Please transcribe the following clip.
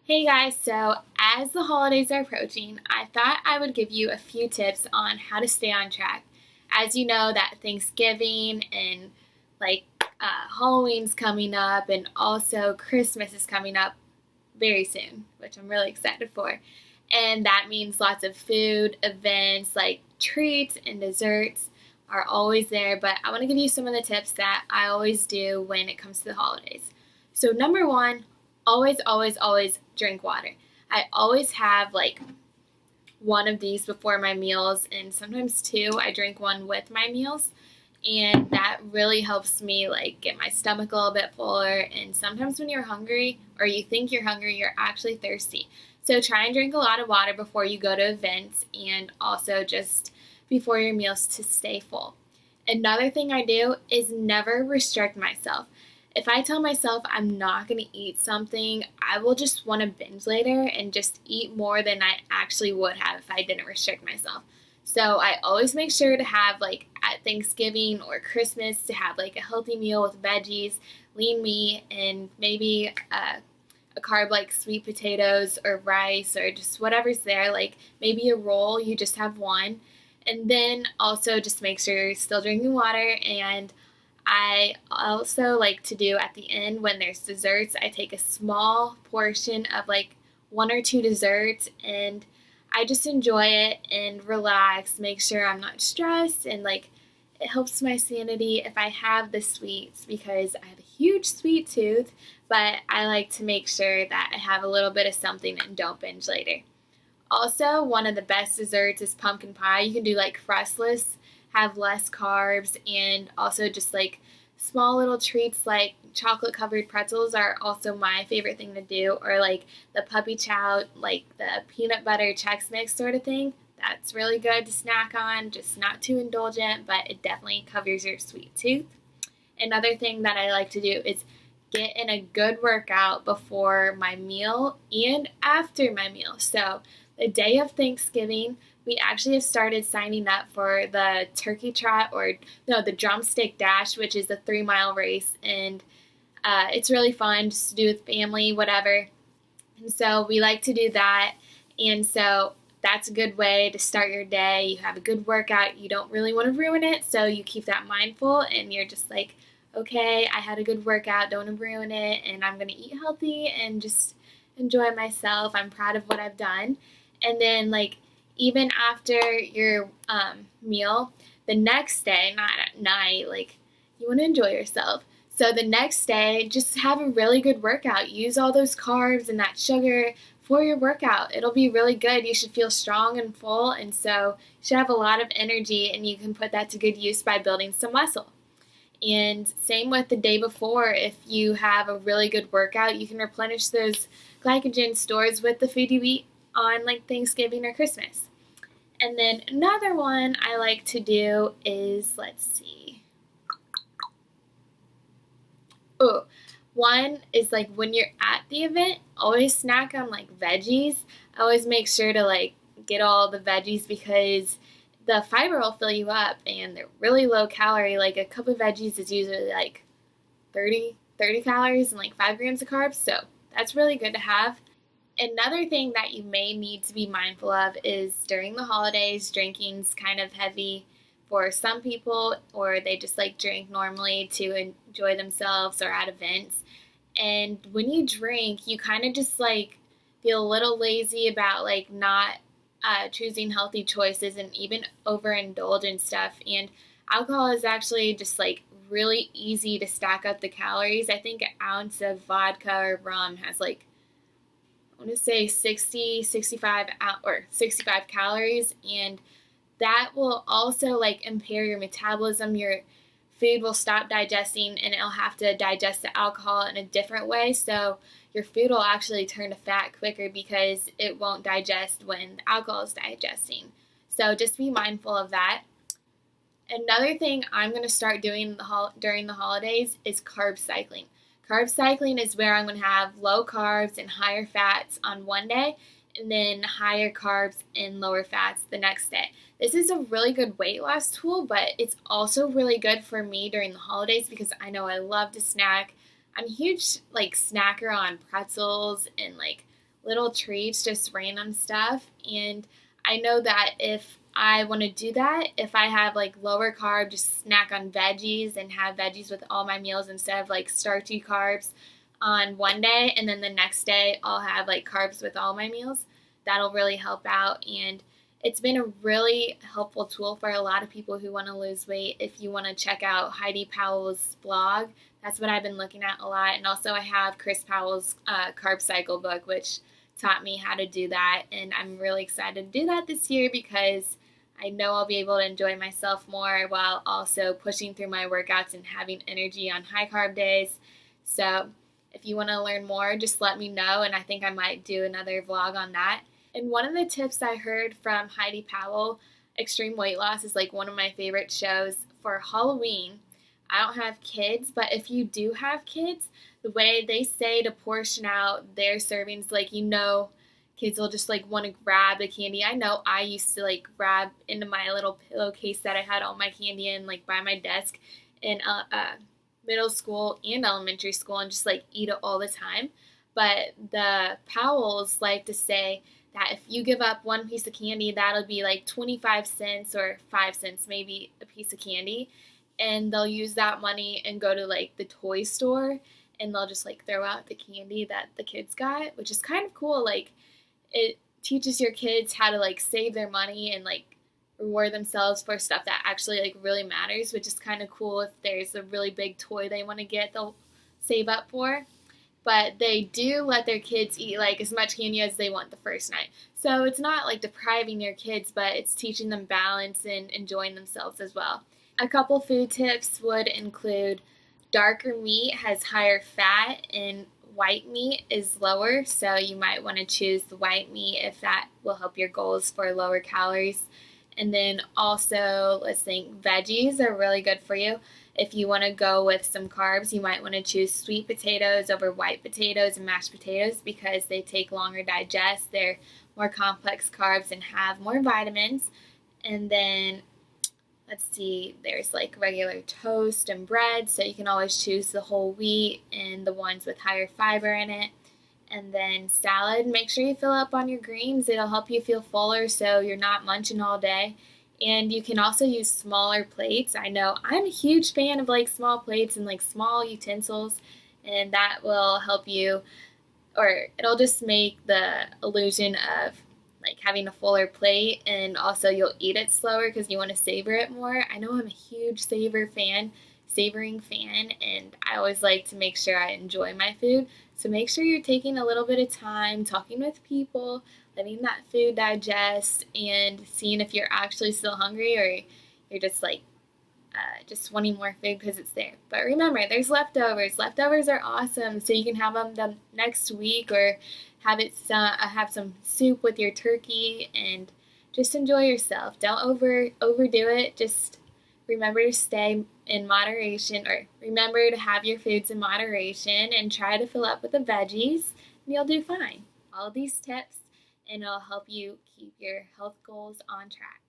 Hey guys, so as the holidays are approaching, I thought I would give you a few tips on how to stay on track. As you know, that Thanksgiving and like Halloween's coming up, and also Christmas is coming up very soon, which I'm really excited for. And that means lots of food, events like treats and desserts are always there. But I want to give you some of the tips that I always do when it comes to the holidays. So, number one, always, always, always drink water. I always have like one of these before my meals, and sometimes two. I drink one with my meals, and that really helps me like get my stomach a little bit fuller. And sometimes when you're hungry or you think you're hungry, you're actually thirsty. So try and drink a lot of water before you go to events, and also just before your meals to stay full. Another thing I do is never restrict myself. If I tell myself I'm not going to eat something, I will just want to binge later and just eat more than I actually would have if I didn't restrict myself. So I always make sure to have like at Thanksgiving or Christmas to have like a healthy meal with veggies, lean meat, and maybe a carb like sweet potatoes or rice or just whatever's there, like maybe a roll, you just have one. And then also just make sure you're still drinking water. And I also like to do at the end when there's desserts, I take a small portion of like one or two desserts, and I just enjoy it and relax, make sure I'm not stressed, and like it helps my sanity if I have the sweets because I have a huge sweet tooth, but I like to make sure that I have a little bit of something and don't binge later. Also, one of the best desserts is pumpkin pie. You can do like freshless, have less carbs, and also just like small little treats like chocolate covered pretzels are also my favorite thing to do, or like the puppy chow, like the peanut butter Chex Mix sort of thing. That's really good to snack on, just not too indulgent, but it definitely covers your sweet tooth. Another thing that I like to do is get in a good workout before my meal and after my meal. So, the day of Thanksgiving, we actually have started signing up for the turkey trot, or no, the drumstick dash, which is a 3 mile race. And it's really fun just to do with family, whatever. And so we like to do that. And so that's a good way to start your day. You have a good workout. You don't really want to ruin it. So you keep that mindful, and you're just like, okay, I had a good workout. Don't want to ruin it. And I'm going to eat healthy and just enjoy myself. I'm proud of what I've done. And then, like, even after your meal, the next day, not at night, like, you want to enjoy yourself. So the next day, just have a really good workout. Use all those carbs and that sugar for your workout. It'll be really good. You should feel strong and full, and so you should have a lot of energy, and you can put that to good use by building some muscle. And same with the day before. If you have a really good workout, you can replenish those glycogen stores with the food you eat on like Thanksgiving or Christmas. And then another one I like to do is, let's see. Oh, one is like when you're at the event, always snack on like veggies. I always make sure to like get all the veggies because the fiber will fill you up, and they're really low calorie. Like a cup of veggies is usually like 30 calories and like 5 grams of carbs. So that's really good to have. Another thing that you may need to be mindful of is during the holidays, drinking's kind of heavy for some people, or they just like drink normally to enjoy themselves or at events. And when you drink, you kind of just like feel a little lazy about like not choosing healthy choices and even overindulge in stuff. And alcohol is actually just like really easy to stack up the calories. I think an ounce of vodka or rum has like, I want to say 60, 65 or 65 calories, and that will also like impair your metabolism. Your food will stop digesting, and it'll have to digest the alcohol in a different way. So your food will actually turn to fat quicker because it won't digest when the alcohol is digesting. So just be mindful of that. Another thing I'm going to start doing during the holidays is carb cycling. Carb cycling is where I'm going to have low carbs and higher fats on one day, and then higher carbs and lower fats the next day. This is a really good weight loss tool, but it's also really good for me during the holidays because I know I love to snack. I'm a huge like snacker on pretzels and like little treats, just random stuff. And I know that if I want to do that, if I have like lower carb, just snack on veggies and have veggies with all my meals instead of like starchy carbs on one day, and then the next day I'll have like carbs with all my meals, that'll really help out. And it's been a really helpful tool for a lot of people who want to lose weight. If you want to check out Heidi Powell's blog, that's what I've been looking at a lot. And also I have Chris Powell's Carb Cycle book, which taught me how to do that. And I'm really excited to do that this year because I know I'll be able to enjoy myself more while also pushing through my workouts and having energy on high carb days. So if you want to learn more, just let me know. And I think I might do another vlog on that. And one of the tips I heard from Heidi Powell, Extreme Weight Loss is like one of my favorite shows for Halloween. I don't have kids, but if you do have kids, the way they say to portion out their servings, like, kids will just like want to grab the candy. I know I used to like grab into my little pillowcase that I had all my candy in, like by my desk in middle school and elementary school, and just like eat it all the time. But the Powells like to say that if you give up one piece of candy, that'll be like 25 cents or 5 cents maybe a piece of candy. And they'll use that money and go to like the toy store, and they'll just like throw out the candy that the kids got, which is kind of cool. Like, it teaches your kids how to like save their money and like reward themselves for stuff that actually like really matters, which is kind of cool. If there's a really big toy they want to get, they'll save up for. But they do let their kids eat like as much candy as they want the first night. So it's not like depriving your kids, but it's teaching them balance and enjoying themselves as well. A couple food tips would include darker meat has higher fat and white meat is lower, so you might want to choose the white meat if that will help your goals for lower calories. And then also, let's think, veggies are really good for you. If you want to go with some carbs, you might want to choose sweet potatoes over white potatoes and mashed potatoes because they take longer to digest. They're more complex carbs and have more vitamins. And then, let's see, there's like regular toast and bread, so you can always choose the whole wheat and the ones with higher fiber in it. And then salad, make sure you fill up on your greens. It'll help you feel fuller so you're not munching all day. And you can also use smaller plates. I know I'm a huge fan of like small plates and like small utensils, and that will help you, or it'll just make the illusion of like having a fuller plate, and also you'll eat it slower because you want to savor it more. I know I'm a huge savoring fan, and I always like to make sure I enjoy my food. So make sure you're taking a little bit of time talking with people, letting that food digest, and seeing if you're actually still hungry or you're just like just wanting more food because it's there. But remember, there's leftovers. Leftovers are awesome, so you can have them the next week or have some soup with your turkey and just enjoy yourself. Don't overdo it. Just remember to stay in moderation, or remember to have your foods in moderation and try to fill up with the veggies, and you'll do fine. All of these tips, and it'll help you keep your health goals on track.